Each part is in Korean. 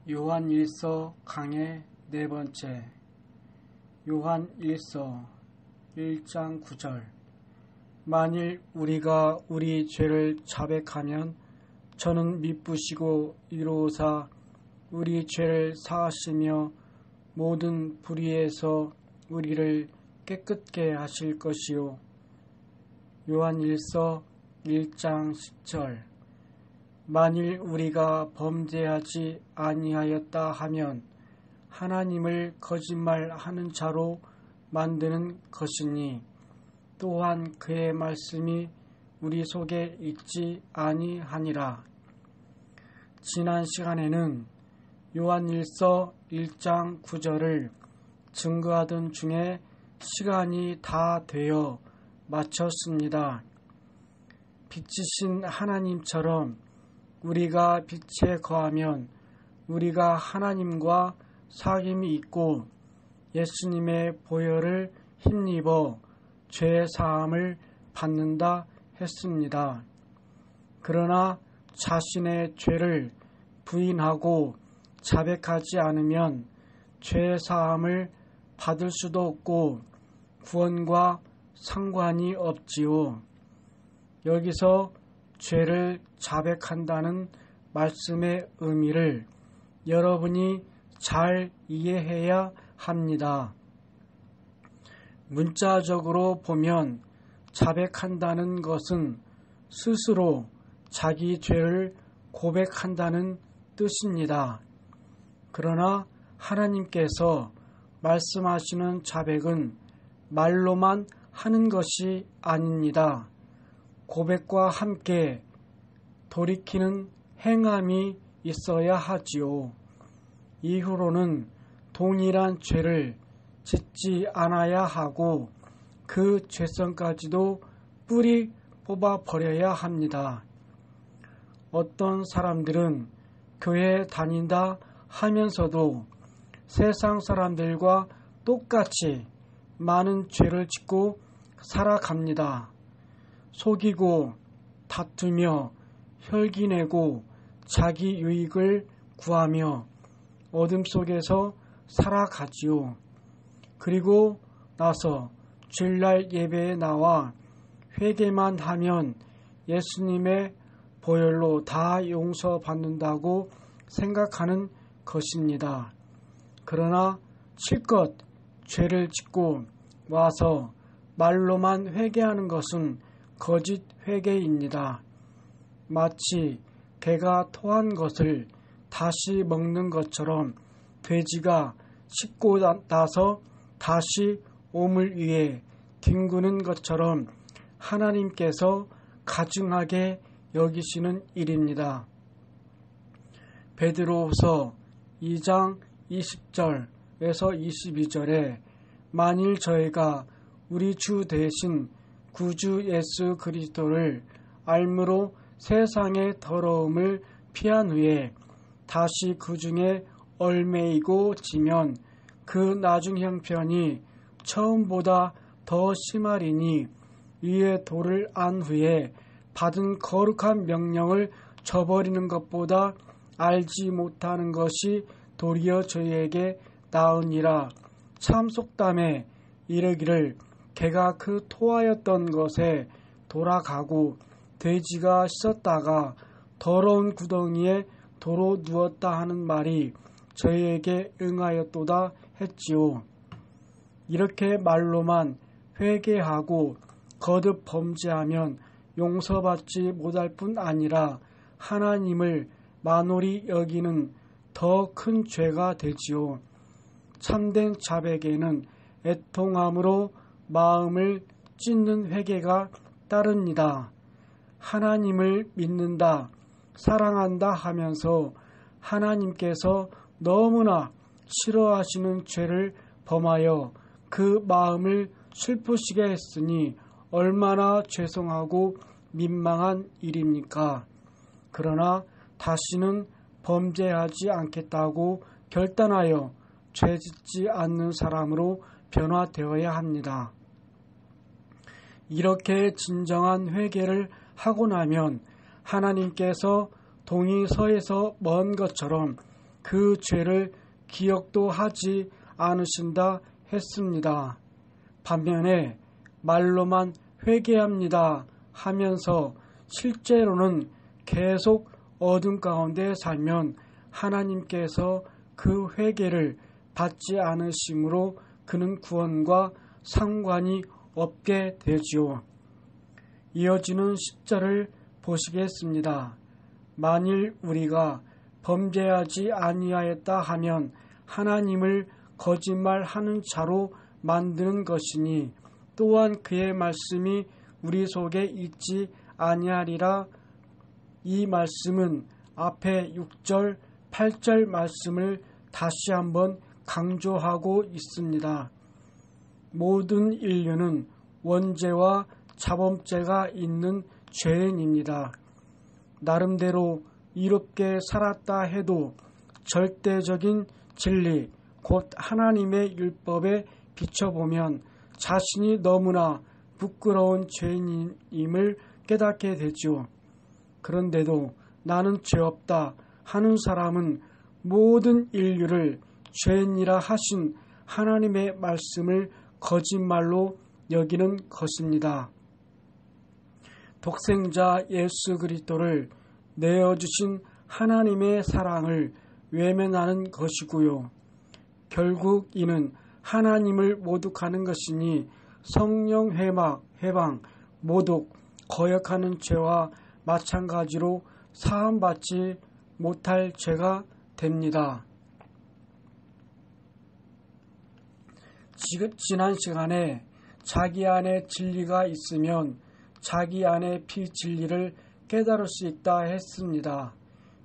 요한일서 강해 네 번째. 요한일서 1장 9절. 만일 우리가 우리 죄를 자백하면 저는 미쁘시고 이로사 우리 죄를 사하시며 모든 불의에서 우리를 깨끗게 하실 것이요. 요한일서 1장 10절. 만일 우리가 범죄하지 아니하였다 하면 하나님을 거짓말하는 자로 만드는 것이니 또한 그의 말씀이 우리 속에 있지 아니하니라. 지난 시간에는 요한일서 1장 9절을 증거하던 중에 시간이 다 되어 마쳤습니다. 빛이신 하나님처럼 우리가 빛에 거하면 우리가 하나님과 사귐이 있고 예수님의 보혈을 힘입어 죄 사함을 받는다 했습니다. 그러나 자신의 죄를 부인하고 자백하지 않으면 죄 사함을 받을 수도 없고 구원과 상관이 없지요. 여기서 죄를 자백한다는 말씀의 의미를 여러분이 잘 이해해야 합니다. 문자적으로 보면 자백한다는 것은 스스로 자기 죄를 고백한다는 뜻입니다. 그러나 하나님께서 말씀하시는 자백은 말로만 하는 것이 아닙니다. 고백과 함께 돌이키는 행함이 있어야 하지요. 이후로는 동일한 죄를 짓지 않아야 하고 그 죄성까지도 뿌리 뽑아 버려야 합니다. 어떤 사람들은 교회 다닌다 하면서도 세상 사람들과 똑같이 많은 죄를 짓고 살아갑니다. 속이고 다투며 혈기내고 자기 유익을 구하며 어둠 속에서 살아가지요. 그리고 나서 주일날 예배에 나와 회개만 하면 예수님의 보혈로 다 용서받는다고 생각하는 것입니다. 그러나 실컷 죄를 짓고 와서 말로만 회개하는 것은 거짓 회개입니다. 마치 개가 토한 것을 다시 먹는 것처럼 돼지가 씻고 나서 다시 오물 위에 뒹구는 것처럼 하나님께서 가증하게 여기시는 일입니다. 베드로후서 2장 20절에서 22절에 만일 저희가 우리 주 대신 구주 예수 그리스도를 알므로 세상의 더러움을 피한 후에 다시 그 중에 얼매이고 지면 그 나중 형편이 처음보다 더 심하리니 위에 돌을 안 후에 받은 거룩한 명령을 저버리는 것보다 알지 못하는 것이 도리어 저희에게 나으니라. 참 속담에 이르기를 개가 그 토하였던 것에 돌아가고 돼지가 씻었다가 더러운 구덩이에 도로 누웠다 하는 말이 저희에게 응하였도다 했지요. 이렇게 말로만 회개하고 거듭 범죄하면 용서받지 못할 뿐 아니라 하나님을 만홀히 여기는 더 큰 죄가 되지요. 참된 자백에는 애통함으로 마음을 찢는 회개가 따릅니다. 하나님을 믿는다, 사랑한다 하면서 하나님께서 너무나 싫어하시는 죄를 범하여 그 마음을 슬프시게 했으니 얼마나 죄송하고 민망한 일입니까? 그러나 다시는 범죄하지 않겠다고 결단하여 죄짓지 않는 사람으로 변화되어야 합니다. 이렇게 진정한 회개를 하고 나면 하나님께서 동이 서에서 먼 것처럼 그 죄를 기억도 하지 않으신다 했습니다. 반면에 말로만 회개합니다 하면서 실제로는 계속 어둠 가운데 살면 하나님께서 그 회개를 받지 않으심으로 그는 구원과 상관이 없게 되지요. 이어지는 10절을 보시겠습니다. 만일 우리가 범죄하지 아니하였다 하면 하나님을 거짓말하는 자로 만드는 것이니 또한 그의 말씀이 우리 속에 있지 아니하리라. 이 말씀은 앞에 6절, 8절 말씀을 다시 한번 강조하고 있습니다. 모든 인류는 원죄와 자범죄가 있는 죄인입니다. 나름대로 이롭게 살았다 해도 절대적인 진리, 곧 하나님의 율법에 비춰보면 자신이 너무나 부끄러운 죄인임을 깨닫게 되죠. 그런데도 나는 죄 없다 하는 사람은 모든 인류를 죄인이라 하신 하나님의 말씀을 거짓말로 여기는 것입니다. 독생자 예수 그리스도를 내어주신 하나님의 사랑을 외면하는 것이고요. 결국 이는 하나님을 모독하는 것이니 성령 해방, 모독, 거역하는 죄와 마찬가지로 사함받지 못할 죄가 됩니다. 지난 시간에 자기 안에 진리가 있으면 자기 안에 비진리를 깨달을 수 있다 했습니다.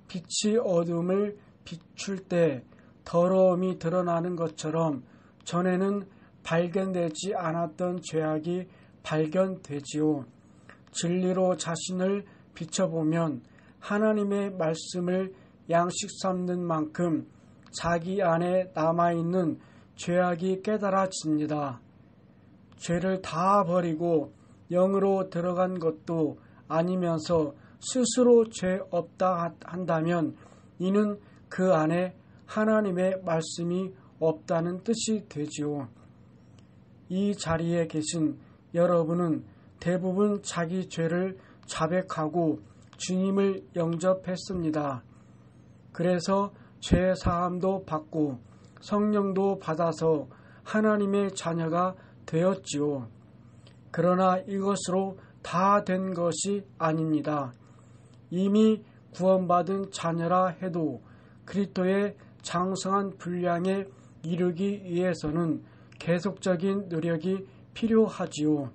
빛이 어둠을 비출 때 더러움이 드러나는 것처럼 전에는 발견되지 않았던 죄악이 발견되지요. 진리로 자신을 비춰보면 하나님의 말씀을 양식 삼는 만큼 자기 안에 남아있는 죄악이 깨달아집니다. 죄를 다 버리고 영으로 들어간 것도 아니면서 스스로 죄 없다 한다면 이는 그 안에 하나님의 말씀이 없다는 뜻이 되지요. 이 자리에 계신 여러분은 대부분 자기 죄를 자백하고 주님을 영접했습니다. 그래서 죄 사함도 받고 성령도 받아서 하나님의 자녀가 되었지요. 그러나 이것으로 다 된 것이 아닙니다. 이미 구원받은 자녀라 해도 그리스도의 장성한 분량에 이르기 위해서는 계속적인 노력이 필요하지요.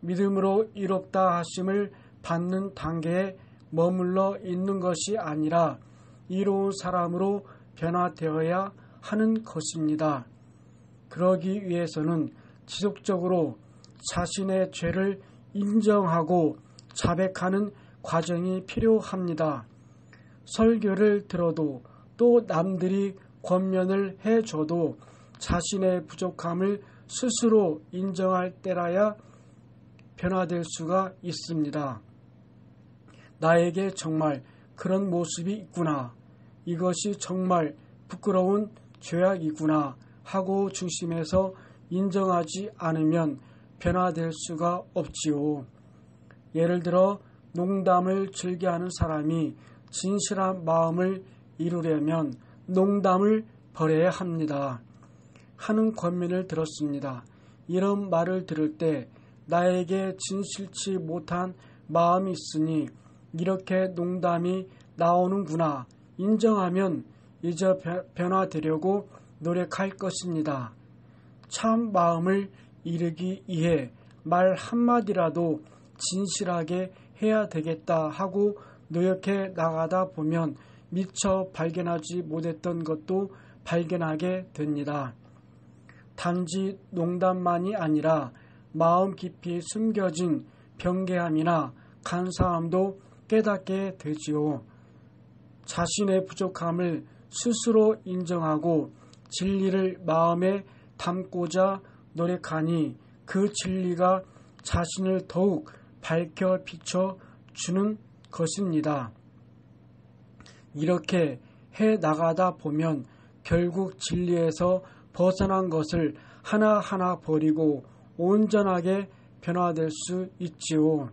믿음으로 이롭다 하심을 받는 단계에 머물러 있는 것이 아니라 이로운 사람으로 변화되어야 하는 것입니다. 그러기 위해서는 지속적으로 자신의 죄를 인정하고 자백하는 과정이 필요합니다. 설교를 들어도 또 남들이 권면을 해줘도 자신의 부족함을 스스로 인정할 때라야 변화될 수가 있습니다. 나에게 정말 그런 모습이 있구나. 이것이 정말 부끄러운 죄악이구나 하고 중심에서 인정하지 않으면 변화될 수가 없지요. 예를 들어 농담을 즐겨하는 사람이 진실한 마음을 이루려면 농담을 버려야 합니다. 하는 권면을 들었습니다. 이런 말을 들을 때 나에게 진실치 못한 마음이 있으니 이렇게 농담이 나오는구나 인정하면 이제 변화되려고 노력할 것입니다. 참 마음을 이루기 위해 말 한마디라도 진실하게 해야 되겠다 하고 노력해 나가다 보면 미처 발견하지 못했던 것도 발견하게 됩니다. 단지 농담만이 아니라 마음 깊이 숨겨진 경계함이나 간사함도 깨닫게 되지요. 자신의 부족함을 스스로 인정하고 진리를 마음에 담고자 노력하니 그 진리가 자신을 더욱 밝혀 비춰주는 것입니다. 이렇게 해 나가다 보면 결국 진리에서 벗어난 것을 하나하나 버리고 온전하게 변화될 수 있지요.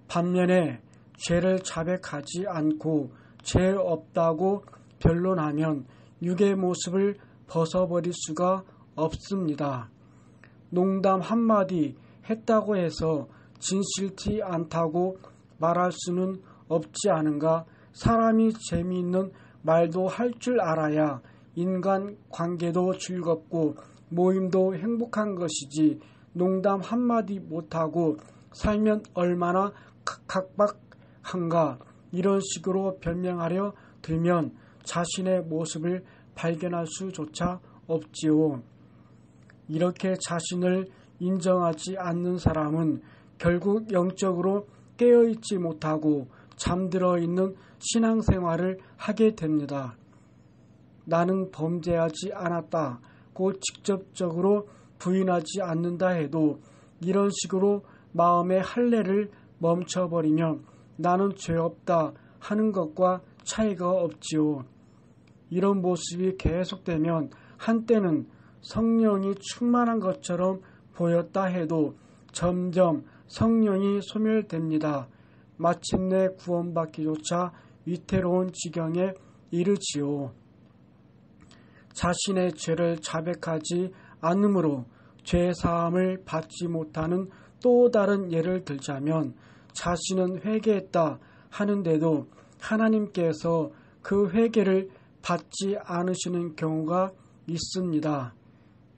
반면에 죄를 자백하지 않고 죄 없다고 변론하면 육의 모습을 벗어버릴 수가 없습니다. 농담 한마디 했다고 해서 진실티 않다고 말할 수는 없지 않은가. 사람이 재미있는 말도 할 줄 알아야 인간 관계도 즐겁고 모임도 행복한 것이지, 농담 한마디 못하고 살면 얼마나 각박한가. 이런 식으로 변명하려 들면 자신의 모습을 발견할 수조차 없지요. 이렇게 자신을 인정하지 않는 사람은 결국 영적으로 깨어있지 못하고 잠들어 있는 신앙생활을 하게 됩니다. 나는 범죄하지 않았다고 직접적으로 부인하지 않는다 해도 이런 식으로 마음의 할례를 멈춰버리면 나는 죄 없다 하는 것과 차이가 없지요. 이런 모습이 계속되면 한때는 성령이 충만한 것처럼 보였다 해도 점점 성령이 소멸됩니다. 마침내 구원받기조차 위태로운 지경에 이르지요. 자신의 죄를 자백하지 않으므로 죄사함을 받지 못하는 또 다른 예를 들자면, 자신은 회개했다 하는데도 하나님께서 그 회개를 받지 않으시는 경우가 있습니다.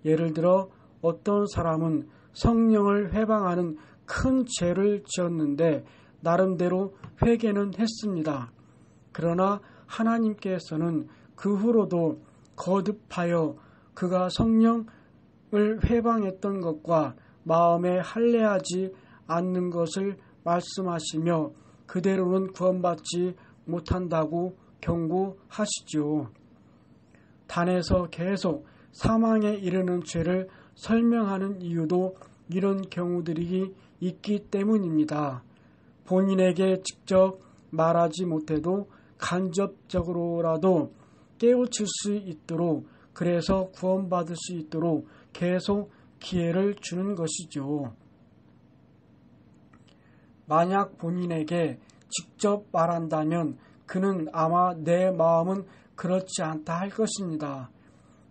예를 들어 어떤 사람은 성령을 회방하는 큰 죄를 지었는데 나름대로 회개는 했습니다. 그러나 하나님께서는 그 후로도 거듭하여 그가 성령을 회방했던 것과 마음에 할례하지 않는 것을 말씀하시며 그대로는 구원받지 못한다고 경고하시죠. 단에서 계속 사망에 이르는 죄를 설명하는 이유도 이런 경우들이 있기 때문입니다. 본인에게 직접 말하지 못해도 간접적으로라도 깨우칠 수 있도록, 그래서 구원받을 수 있도록 계속 기회를 주는 것이죠. 만약 본인에게 직접 말한다면 그는 아마 내 마음은 그렇지 않다 할 것입니다.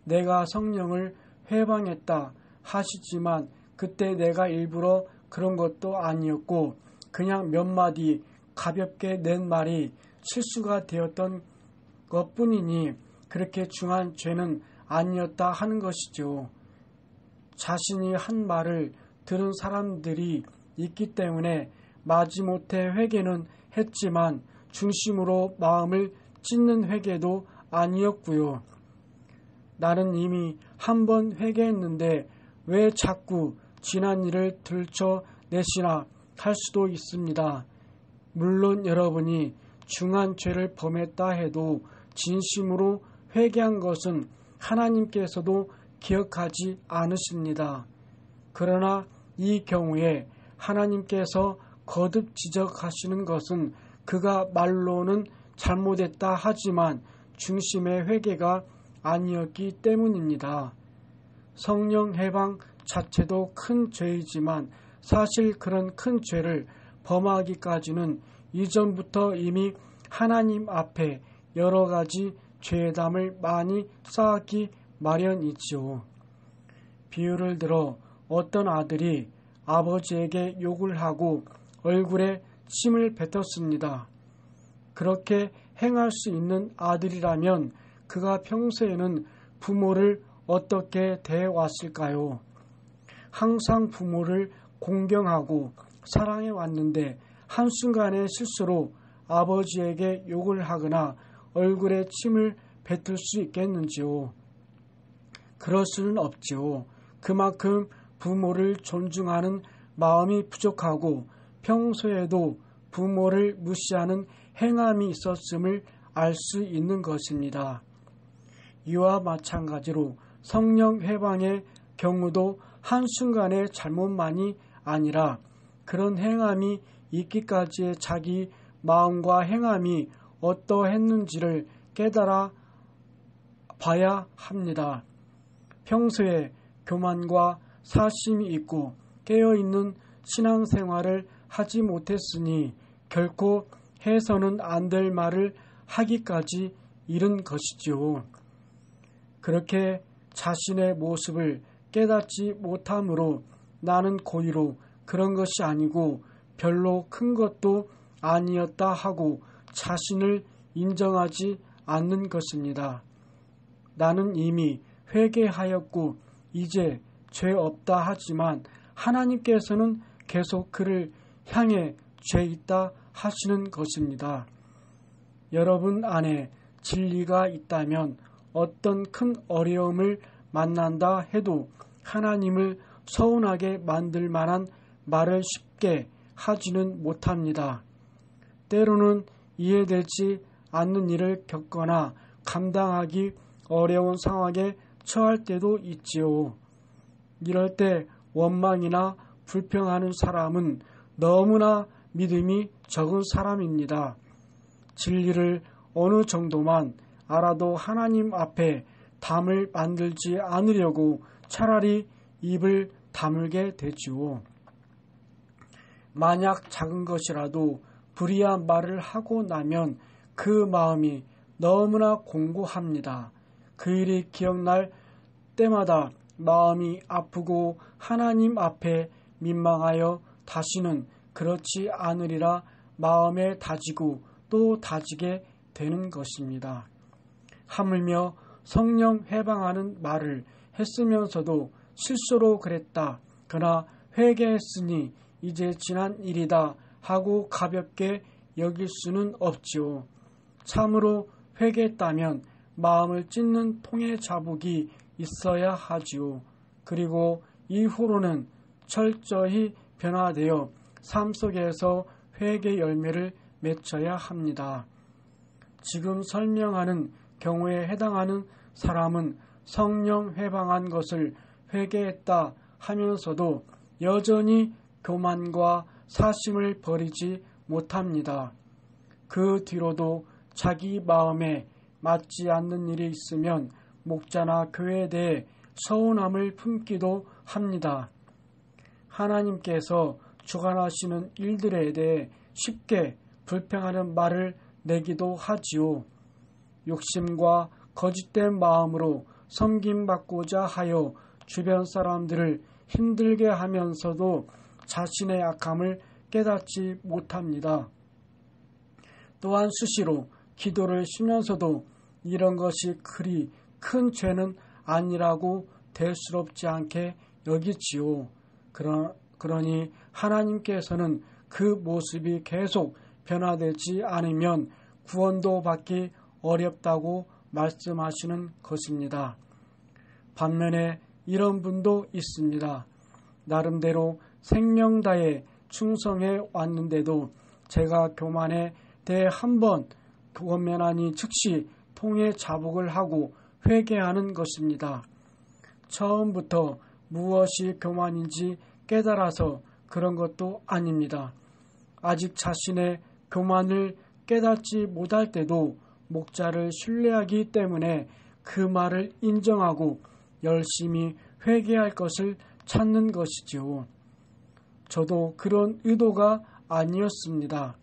내가 성령을 회방했다 하시지만 그때 내가 일부러 그런 것도 아니었고 그냥 몇 마디 가볍게 낸 말이 실수가 되었던 것뿐이니 그렇게 중한 죄는 아니었다 하는 것이죠. 자신이 한 말을 들은 사람들이 있기 때문에 마지못해 회개는 했지만 중심으로 마음을 찢는 회개도 아니었고요. 나는 이미 한 번 회개했는데 왜 자꾸 지난 일을 들춰내시나 할 수도 있습니다. 물론 여러분이 중한 죄를 범했다 해도 진심으로 회개한 것은 하나님께서도 기억하지 않으십니다. 그러나 이 경우에 하나님께서 거듭 지적하시는 것은 그가 말로는 잘못했다 하지만 중심의 회개가 아니었기 때문입니다. 성령 해방 자체도 큰 죄이지만 사실 그런 큰 죄를 범하기까지는 이전부터 이미 하나님 앞에 여러 가지 죄담을 많이 쌓았기 마련이지요. 비유를 들어 어떤 아들이 아버지에게 욕을 하고 얼굴에 침을 뱉었습니다. 그렇게 행할 수 있는 아들이라면 그가 평소에는 부모를 어떻게 대해왔을까요? 항상 부모를 공경하고 사랑해 왔는데 한순간의 실수로 아버지에게 욕을 하거나 얼굴에 침을 뱉을 수 있겠는지요? 그럴 수는 없지요. 그만큼 부모를 존중하는 마음이 부족하고 평소에도 부모를 무시하는 행함이 있었음을 알 수 있는 것입니다. 이와 마찬가지로 성령 회방의 경우도 한순간의 잘못만이 아니라 그런 행함이 있기까지의 자기 마음과 행함이 어떠했는지를 깨달아 봐야 합니다. 평소에 교만과 사심이 있고 깨어있는 신앙생활을 하지 못했으니 결코 해서는 안 될 말을 하기까지 이른 것이지요. 그렇게 자신의 모습을 깨닫지 못함으로 나는 고의로 그런 것이 아니고 별로 큰 것도 아니었다 하고 자신을 인정하지 않는 것입니다. 나는 이미 회개하였고 이제 죄 없다 하지만 하나님께서는 계속 그를 향해 죄 있다 하시는 것입니다. 여러분 안에 진리가 있다면 어떤 큰 어려움을 만난다 해도 하나님을 서운하게 만들 만한 말을 쉽게 하지는 못합니다. 때로는 이해되지 않는 일을 겪거나 감당하기 어려운 상황에 처할 때도 있지요. 이럴 때 원망이나 불평하는 사람은 너무나 믿음이 적은 사람입니다. 진리를 어느 정도만 알아도 하나님 앞에 담을 만들지 않으려고 차라리 입을 다물게 되지요. 만약 작은 것이라도 불의한 말을 하고 나면 그 마음이 너무나 공고합니다. 그 일이 기억날 때마다 마음이 아프고 하나님 앞에 민망하여 다시는 그렇지 않으리라 마음에 다지고 또 다지게 되는 것입니다. 하물며 성령 해방하는 말을 했으면서도 실수로 그랬다. 그러나 회개했으니 이제 지난 일이다 하고 가볍게 여길 수는 없지요. 참으로 회개했다면 마음을 찢는 통의 자국이 있어야 하지요. 그리고 이후로는 철저히 변화되어 삶 속에서 회개 열매를 맺어야 합니다. 지금 설명하는 경우에 해당하는 사람은 성령 해방한 것을 회개했다 하면서도 여전히 교만과 사심을 버리지 못합니다. 그 뒤로도 자기 마음에 맞지 않는 일이 있으면 목자나 교회에 대해 서운함을 품기도 합니다. 하나님께서 주관하시는 일들에 대해 쉽게 불평하는 말을 내기도 하지요. 욕심과 거짓된 마음으로 섬김받고자 하여 주변 사람들을 힘들게 하면서도 자신의 약함을 깨닫지 못합니다. 또한 수시로 기도를 쉬면서도 이런 것이 그리 큰 죄는 아니라고 대수롭지 않게 여기지요. 그러니 하나님께서는 그 모습이 계속 변화되지 않으면 구원도 받기 어렵다고 말씀하시는 것입니다. 반면에 이런 분도 있습니다. 나름대로 생명 다해 충성해 왔는데도 제가 교만에 대해 한번 권면하니 즉시 통에 자복을 하고 회개하는 것입니다. 처음부터 무엇이 교만인지 깨달아서 그런 것도 아닙니다. 아직 자신의 교만을 깨닫지 못할 때도 목자를 신뢰하기 때문에 그 말을 인정하고 열심히 회개할 것을 찾는 것이지요. 저도 그런 의도가 아니었습니다.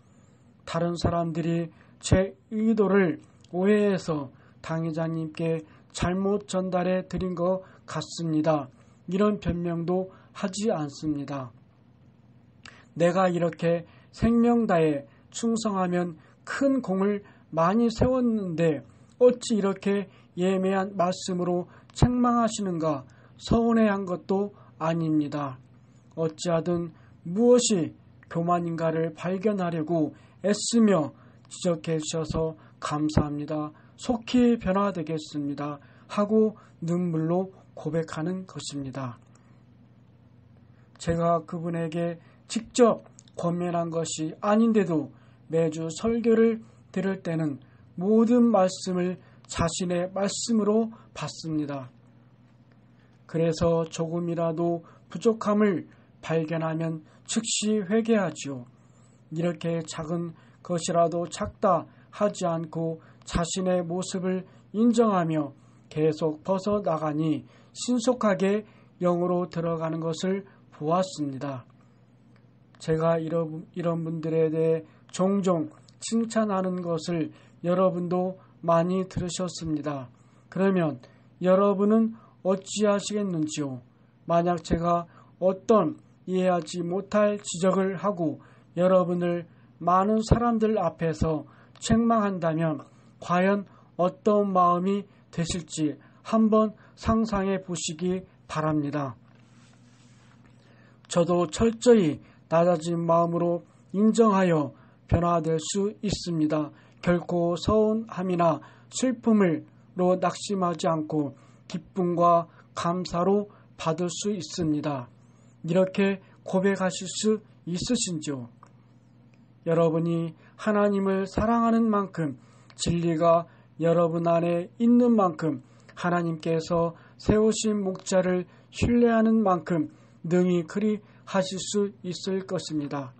다른 사람들이 제 의도를 오해해서 당회장님께 잘못 전달해 드린 것 같습니다. 이런 변명도 하지 않습니다. 내가 이렇게 생명 다해 충성하면 큰 공을 많이 세웠는데 어찌 이렇게 예매한 말씀으로 책망하시는가 서운해한 것도 아닙니다. 어찌하든 무엇이 교만인가를 발견하려고 애쓰며 지적해 주셔서 감사합니다. 속히 변화되겠습니다. 하고 눈물로 고백하는 것입니다. 제가 그분에게 직접 권면한 것이 아닌데도 매주 설교를 들을 때는 모든 말씀을 자신의 말씀으로 받습니다. 그래서 조금이라도 부족함을 발견하면 즉시 회개하지요. 이렇게 작은 것이라도 작다 하지 않고 자신의 모습을 인정하며 계속 벗어나가니 신속하게 영으로 들어가는 것을 보았습니다. 제가 이런 분들에 대해 종종 칭찬하는 것을 여러분도 많이 들으셨습니다. 그러면 여러분은 어찌하시겠는지요? 만약 제가 어떤 이해하지 못할 지적을 하고 여러분을 많은 사람들 앞에서 책망한다면 과연 어떤 마음이 되실지 한번 상상해 보시기 바랍니다. 저도 철저히 낮아진 마음으로 인정하여 변화될 수 있습니다. 결코 서운함이나 슬픔으로 낙심하지 않고 기쁨과 감사로 받을 수 있습니다. 이렇게 고백하실 수 있으신지요? 여러분이 하나님을 사랑하는 만큼, 진리가 여러분 안에 있는 만큼, 하나님께서 세우신 목자를 신뢰하는 만큼 능히 그리 하실 수 있을 것입니다.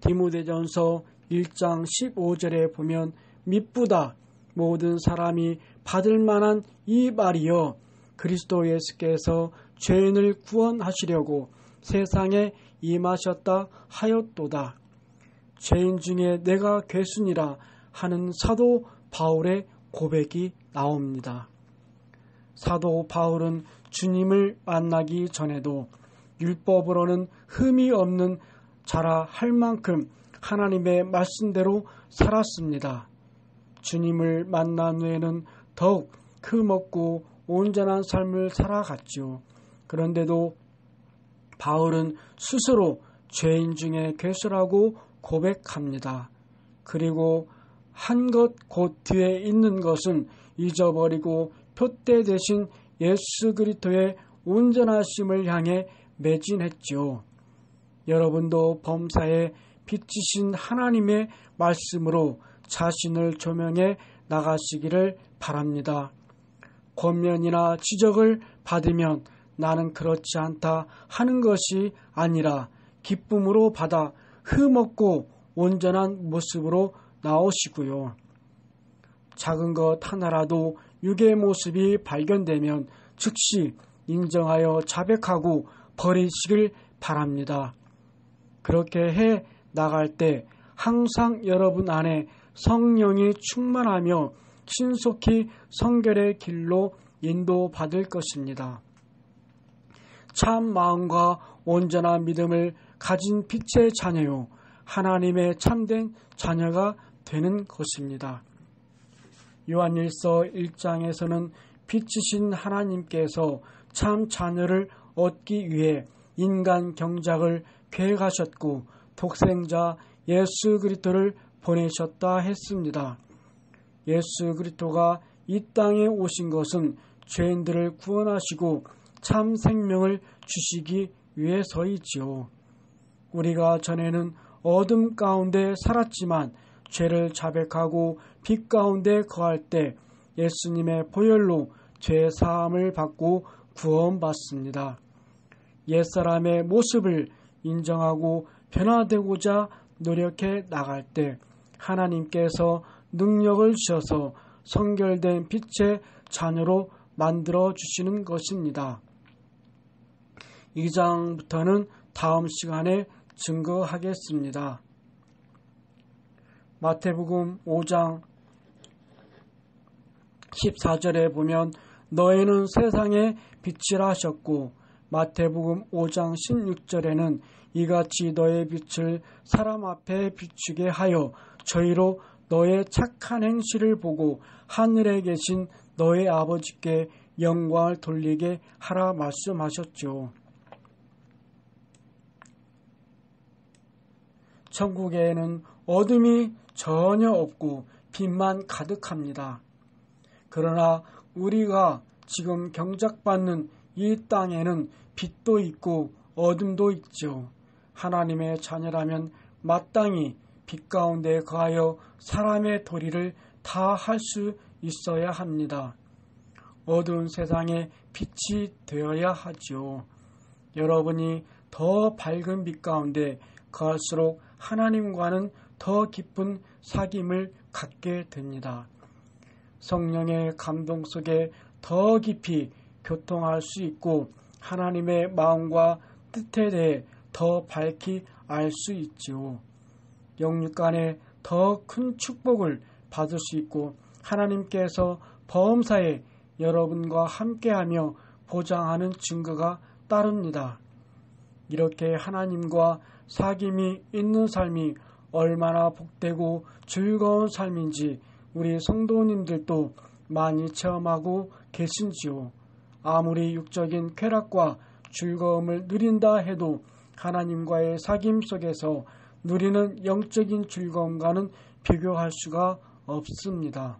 디모데전서 1장 15절에 보면 미쁘다 모든 사람이 받을 만한 이 말이여 그리스도 예수께서 죄인을 구원하시려고 세상에 임하셨다 하였도다. 죄인 중에 내가 괴순이라 하는 사도 바울의 고백이 나옵니다. 사도 바울은 주님을 만나기 전에도 율법으로는 흠이 없는 자라 할 만큼 하나님의 말씀대로 살았습니다. 주님을 만난 후에는 더욱 흠없고 온전한 삶을 살아갔지요. 그런데도 바울은 스스로 죄인 중에 괴수라고 고백합니다. 그리고 한 것 곧 뒤에 있는 것은 잊어버리고 표대 대신 예수 그리스도의 온전하심을 향해 매진했지요. 여러분도 범사에 빛이신 하나님의 말씀으로 자신을 조명해 나가시기를 바랍니다. 권면이나 지적을 받으면 나는 그렇지 않다 하는 것이 아니라 기쁨으로 받아 흠없고 온전한 모습으로 나오시고요. 작은 것 하나라도 육의 모습이 발견되면 즉시 인정하여 자백하고 버리시길 바랍니다. 그렇게 해 나갈 때 항상 여러분 안에 성령이 충만하며 신속히 성결의 길로 인도받을 것입니다. 참 마음과 온전한 믿음을 가진 빛의 자녀요 하나님의 참된 자녀가 되는 것입니다. 요한일서 1장에서는 빛이신 하나님께서 참 자녀를 얻기 위해 인간 경작을 계획하셨고 독생자 예수 그리스도를 보내셨다 했습니다. 예수 그리스도가 이 땅에 오신 것은 죄인들을 구원하시고 참 생명을 주시기 위해서이지요. 우리가 전에는 어둠 가운데 살았지만 죄를 자백하고 빛 가운데 거할 때 예수님의 보혈로 죄 사함을 받고 구원받습니다. 옛사람의 모습을 인정하고 변화되고자 노력해 나갈 때 하나님께서 능력을 주셔서 성결된 빛의 자녀로 만들어 주시는 것입니다. 2장부터는 다음 시간에 증거하겠습니다. 마태복음 5장 14절에 보면 너희는 세상의 빛이라 하셨고 마태복음 5장 16절에는 이같이 너의 빛을 사람 앞에 비추게 하여 저희로 너의 착한 행실을 보고 하늘에 계신 너의 아버지께 영광을 돌리게 하라 말씀하셨죠. 천국에는 어둠이 전혀 없고 빛만 가득합니다. 그러나 우리가 지금 경작받는 이 땅에는 빛도 있고 어둠도 있죠. 하나님의 자녀라면 마땅히 빛 가운데 거하여 사람의 도리를 다 할 수 있어야 합니다. 어두운 세상에 빛이 되어야 하지요. 여러분이 더 밝은 빛 가운데 거할수록 하나님과는 더 깊은 사귐을 갖게 됩니다. 성령의 감동 속에 더 깊이 교통할 수 있고 하나님의 마음과 뜻에 대해 더 밝히 알 수 있지요. 영육 간에 더 큰 축복을 받을 수 있고 하나님께서 범사에 여러분과 함께하며 보장하는 증거가 따릅니다. 이렇게 하나님과 사귐이 있는 삶이 얼마나 복되고 즐거운 삶인지 우리 성도님들도 많이 체험하고 계신지요. 아무리 육적인 쾌락과 즐거움을 누린다 해도 하나님과의 사귐 속에서 누리는 영적인 즐거움과는 비교할 수가 없습니다.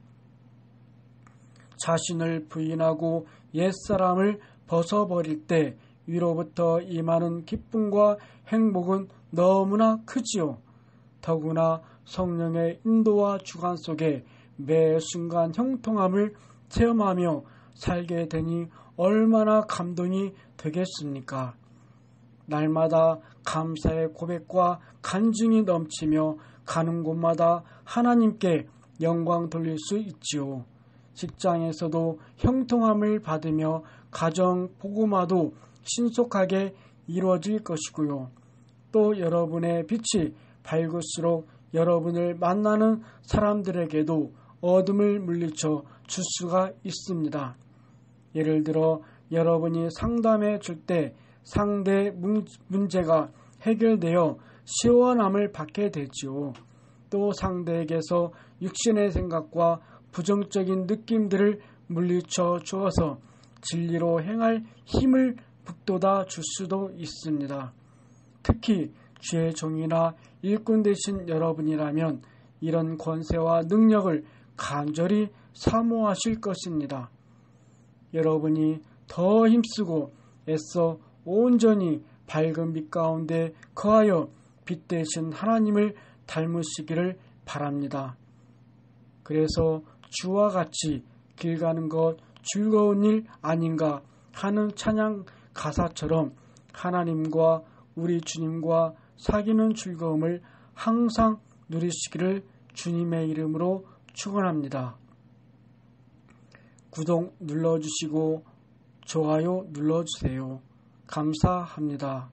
자신을 부인하고 옛사람을 벗어버릴 때 위로부터 임하는 기쁨과 행복은 너무나 크지요. 더구나 성령의 인도와 주관 속에 매 순간 형통함을 체험하며 살게 되니 얼마나 감동이 되겠습니까? 날마다 감사의 고백과 간증이 넘치며 가는 곳마다 하나님께 영광 돌릴 수 있지요. 직장에서도 형통함을 받으며 가정 복음화도 신속하게 이루어질 것이고요. 또 여러분의 빛이 밝을수록 여러분을 만나는 사람들에게도 어둠을 물리쳐 줄 수가 있습니다. 예를 들어 여러분이 상담해 줄 때 상대 문제가 해결되어 시원함을 받게 되지요. 또 상대에게서 육신의 생각과 부정적인 느낌들을 물리쳐 주어서 진리로 행할 힘을 북돋아 줄 수도 있습니다. 특히 주의 종이나 일꾼 되신 여러분이라면 이런 권세와 능력을 간절히 사모하실 것입니다. 여러분이 더 힘쓰고 애써 온전히 밝은 빛 가운데 거하여 빛 되신 하나님을 닮으시기를 바랍니다. 그래서 주와 같이 길 가는 것 즐거운 일 아닌가 하는 찬양 가사처럼 하나님과 우리 주님과 사귀는 즐거움을 항상 누리시기를 주님의 이름으로 축원합니다. 구독 눌러주시고 좋아요 눌러주세요. 감사합니다.